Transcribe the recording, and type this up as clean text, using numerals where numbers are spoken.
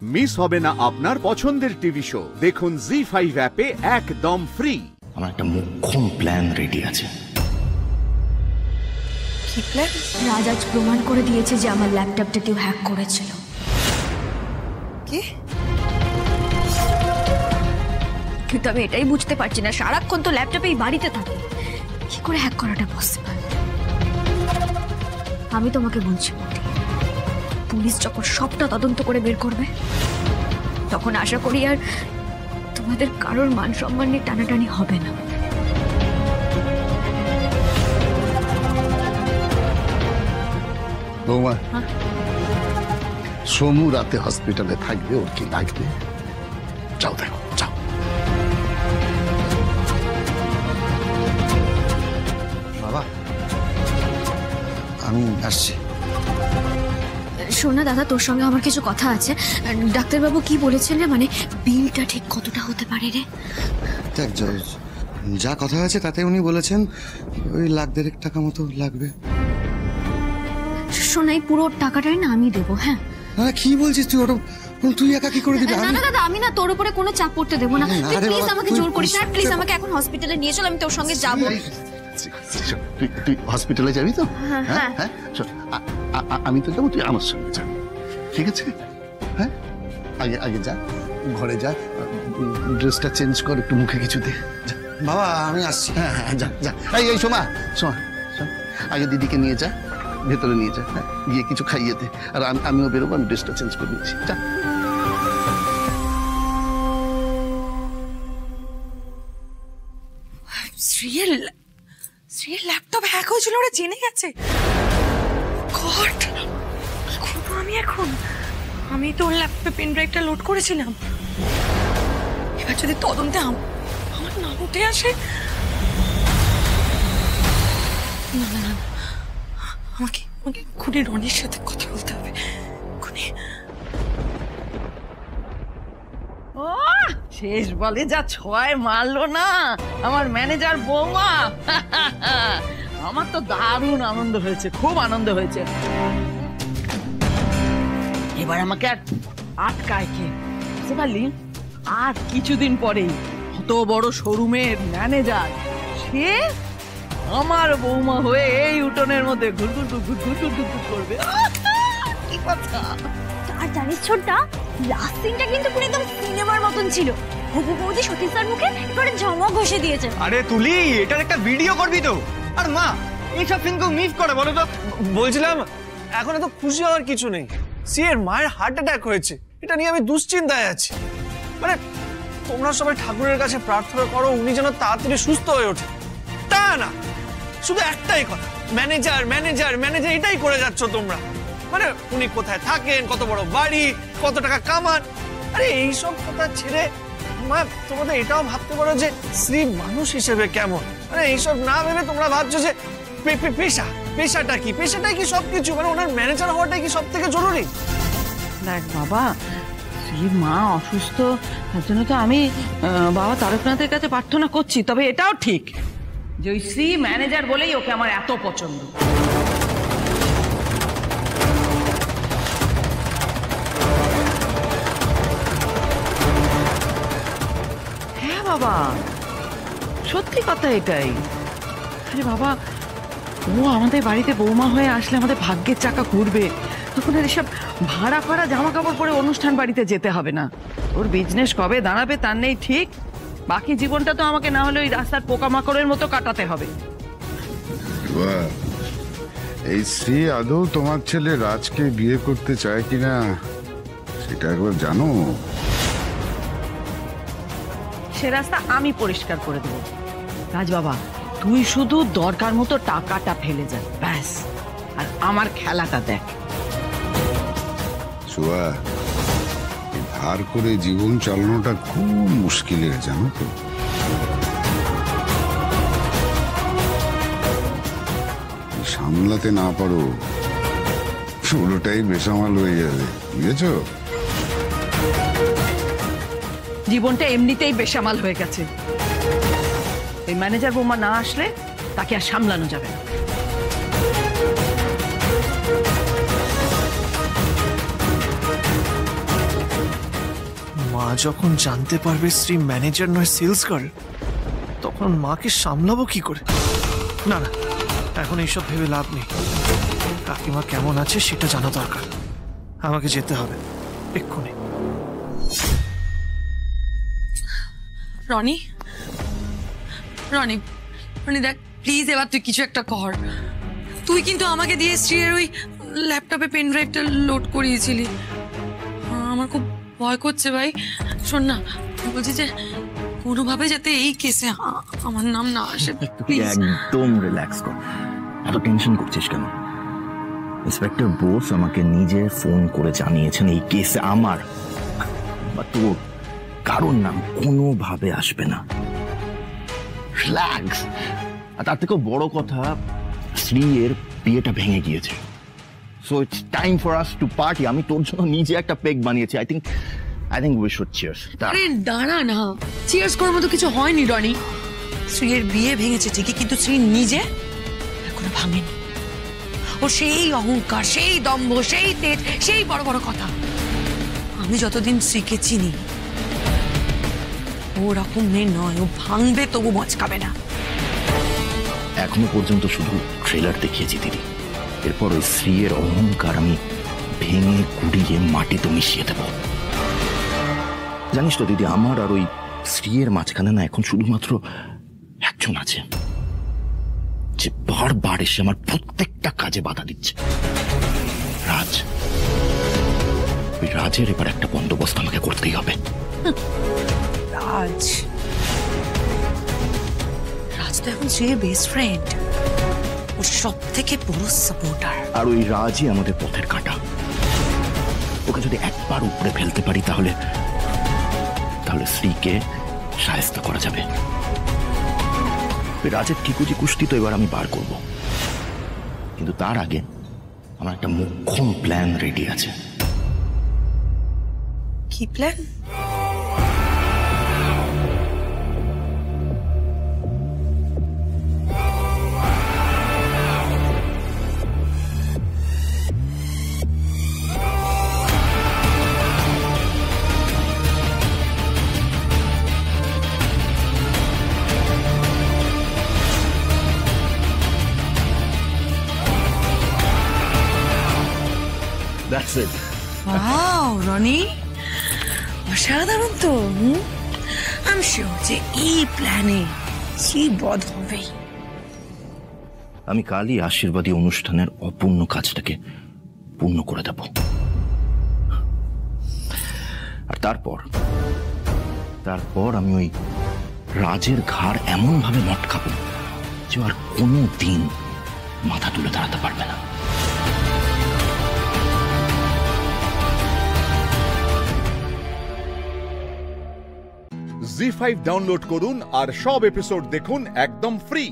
Miss হবে না আপনার পছন্দের টিভি শো। দেখুন জি5 অ্যাপে একদম ফ্রি। আমার একটা মোক্ষম প্ল্যান রেডি আছে। কি প্ল্যান? রাজ আজ প্রমাণ করে দিয়েছে যে আমার ল্যাপটপটা কেউ হ্যাক করেছিল। কি? কিন্তু আমি এটাই বুঝতে পারছি না, সারাক্ষণ তো ল্যাপটপেই বাড়িতে থাকে, কি করে হ্যাক করাটা পসিবল? আমি তোমাকে বলছি বৌদি, পুলিশ যখন সবটা তদন্ত করে বের করবে তখন আশা করি আর তোমাদের কারোর মান সম্মান নিয়ে টানাটানি হবে না। বৌমা, সমু রাতে হসপিটালে থাকবে, ওর কি লাগবে? যাও দেখো, যাও। বাবা, আমি আসছি। শোনা দাদা, তোর সঙ্গে আমার কিছু কথা আছে। ডাক্তারবাবু কি বলেছেন রে, মানে বিলটা ঠিক কতটা হতে পারে রে? দেখ, যা কথা আছে তাতে উনি বলেছেন ওই $1,50,000 টাকা মতো লাগবে। শোনাই, পুরো টাকাটাই না আমি দেবো। হ্যাঁ, কি বলছিস তুই? ওটা তুই একা কি করে দিবি? না না দাদা, আমি না তোর উপরে কোনো চাপ পড়তে দেবো না। প্লিজ আমাকে জোর করিস না, প্লিজ আমাকে এখন হসপিটালে নিয়ে চল, আমি তোর সঙ্গে যাবো। তুই হসপিটালে যাবি তো? হ্যাঁ। আমি তো যাবো, তুই আমার সঙ্গে যাবি, ঠিক আছে? হ্যাঁ, আগে যা, ঘরে যা, ড্রেসটা চেঞ্জ কর, একটু মুখে কিছু দে। বাবা, আমি আসছি। হ্যাঁ, যা। এই শোনা, আগে দিদিকে নিয়ে যা, ভেতরে নিয়ে যা। হ্যাঁ, গিয়ে কিছু খাইয়ে দে। আর আমিও বেরোবো, আমি ড্রেসটা চেঞ্জ করে নিয়েছি। যা। শ্রীয়ের ল্যাপটপ হ্যাক হয়েছিল, ওরা জেনে গেছে। গড, কি করবো আমি এখন? আমি তো ওর ল্যাপটপে পেন ড্রাইভটা লোড করেছিলাম। এবার যদি তদন্তে আমার নাম উঠে আসে, না, আমাকে খুনি রনির সাথে কথা বলতে হবে। খুনি শেষ বলে যা ছয় মারলো না আমার ম্যানেজার বৌমা। আমার তো দারুণ আনন্দ হয়েছে, খুব আনন্দ হয়েছে। এবার আমাকে আর আটকায় কে, বুঝতে পারলি? আর কিছুদিন পরেই কত বড় শোরুমের ম্যানেজার সে আমার বৌমা হয়ে এই উঠোনের মধ্যে ঘুরঘুর করবে। কি কথা! আর জানিস ছোটটা, লাস্ট সিনটা কিন্তু পুরো একদম সিনেমার মতন ছিল। হবু বৌদি সতীশ স্যার মুখে একেবারে জমা ঘষে দিয়েছে। আরে তুলি, এটার একটা ভিডিও করবি তো? আর মা, এইসব সিন কেউ মিস করে বলো তো? বলছিলাম, এখন এত খুশি হওয়ার কিছু নেই। সিয়ের মায়ের হার্ট অ্যাটাক হয়েছে, এটা নিয়ে আমি দুশ্চিন্তায় আছি। মানে তোমরা সবাই ঠাকুরের কাছে প্রার্থনা করো উনি যেন তাড়াতাড়ি সুস্থ হয়ে ওঠে। তা না, শুধু একটাই কথা, ম্যানেজার ম্যানেজার ম্যানেজার, এটাই করে যাচ্ছ তোমরা। মানে উনি কোথায় থাকেন, কত বড় বাড়ি, কত টাকা কামান। আরে এইসব কথা ছেড়ে মা, তোমাদের এটাও ভাবতে পারো যে শ্রী মানুষ হিসেবে কেমন। মানে এইসব না ভেবে তোমরা ভাবছো যে পেশাটাই কি সবকিছু। মানে ওনার ম্যানেজার হওয়াটাই কি সব থেকে জরুরি? দেখ বাবা, শ্রীর মা অসুস্থ, তার জন্য তো আমি বাবা তারকনাথের কাছে প্রার্থনা করছি। তবে এটাও ঠিক যে ওই শ্রী ম্যানেজার বলেই ওকে আমার এত পছন্দ। হ্যাঁ বাবা, সত্যি কথা এটাই। আরে বাবা, ও আমাদের বাড়িতে বৌমা হয়ে আসলে আমাদের ভাগ্যের চাকা ঘুরবে। তখন আর এসব ভাড়া জামা কাপড় পরে অনুষ্ঠান বাড়িতে যেতে হবে না। ওর বিজনেস কবে দাঁড়াবে তার নেই ঠিক। বাকি জীবনটা তো আমাকে না হলে ওই রাস্তার পোকামাকড়ের মতো কাটাতে হবে। এই শ্রী আদৌ তোমার ছেলে রাজকে বিয়ে করতে চায় কিনা সেটা একবার জানো? সে রাস্তা আমি পরিষ্কার করে দেবো। রাজ বাবা, তুই শুধু দরকার মতো টাকাটা ফেলে যা, ব্যাস। আর আমার খেলাটা দেখ। সুয়া, ধার করে জীবন চালানোটা খুব মুশকিলের, জানো তো? সামলাতে না পারো পুরোটাই বেসামাল হয়ে যাবে, বুঝেছো? জীবনটা এমনিতেই বেসামাল হয়ে গেছে। এই ম্যানেজার বৌমা না আসলে তাকে আর সামলানো যাবে না। মা যখন জানতে পারবে শ্রী ম্যানেজার নয় সেলস গার্ল, তখন মাকে সামলাবো কি করে? না না, এখন এইসব ভেবে লাভ নেই। কাকিমা কেমন আছে সেটা জানা দরকার। আমাকে যেতে হবে এক্ষুনি। রনি, রনি, রনি দেখ প্লিজ, এবার তুই কিছু একটা কর। তুই কিন্তু আমাকে দিয়ে শ্রীয়ের ওই ল্যাপটপে পেন ড্রাইভটা লোড করিয়েছিলি। আমার খুব ভয় করছে ভাই। শোন না, বলছি যে কোনোভাবে যাতে এই কেসে আমার নাম না আসে। তুই একদম রিল্যাক্স কর, এত টেনশন করছিস কেন? ইন্সপেক্টর বোস আমাকে নিজে ফোন করে জানিয়েছেন এই কেসে আমার বা তোর কারোর নাম কোনোভাবে আসবে না। রিল্যাক্স। আর তার থেকেও বড় কথা, শ্রীয়ের বিয়েটা ভেঙে গিয়েছে। So it's time for us to party. আমি তোর জন্য নিজে একটা পেগ বানিয়েছি। I think we should cheers. আরে দাঁড়া না, চিয়ার্স করার মতো কিছু হয়নি রনি। শ্রীয়ের বিয়ে ভেঙেছে ঠিকই, কিন্তু শ্রী নিজে এখনো ভাঙেনি। ও সেই অহংকার, সেই দম্ভ, সেই তেজ, সেই বড় বড় কথা। আমি যতদিন শ্রীকে চিনি, ও রকম মেয়ে নয়। ও ভাঙবে তবু মচকাবে না। এখনো পর্যন্ত শুধু ট্রেলার দেখিয়েছি দিদি। এরপর ওই শ্রীয়ের অহংকার আমি ভেঙে গুড়িয়ে মাটিতে মিশিয়ে দেব। জানিস তো দিদি, আমার আর ওই শ্রীয়ের মাঝখানে না এখন শুধুমাত্র একজন আছে, যে বারবার এসে আমার প্রত্যেকটা কাজে বাধা দিচ্ছে। রাজ। ওই রাজের এবার একটা বন্দোবস্ত আমাকে করতেই হবে। রাজ, রাজ তো এখন শ্রীয়ের বেস্ট ফ্রেন্ড, ওর সব থেকে বড় সাপোর্টার। আর ওই রাজই আমাদের পথের কাঁটা। ওকে যদি একবার উপরে ফেলতে পারি তাহলে শ্রীকে শায়েস্তা করা যাবে। রাজের ঠিকুজি কুস্তি তো এবার আমি বার করব, কিন্তু তার আগে আমার একটা মোক্ষম প্ল্যান রেডি আছে। কি plan? That's it. Wow Roni, অসাধারণ তো। আমি শিওর যে এই প্ল্যানে শ্রী বধ হবেই। আমি কালই আশীর্বাদী অনুষ্ঠানের অপূর্ণ কাজটাকে পূর্ণ করে দেব। আর তারপর আমি ওই রাজের ঘাড় এমন ভাবে মটকাবো যে আর কোনো দিন মাথা তুলে দাঁড়াতে পারবে না। জি5 ডাউনলোড করুন আর সব এপিসোড দেখুন একদম ফ্রি।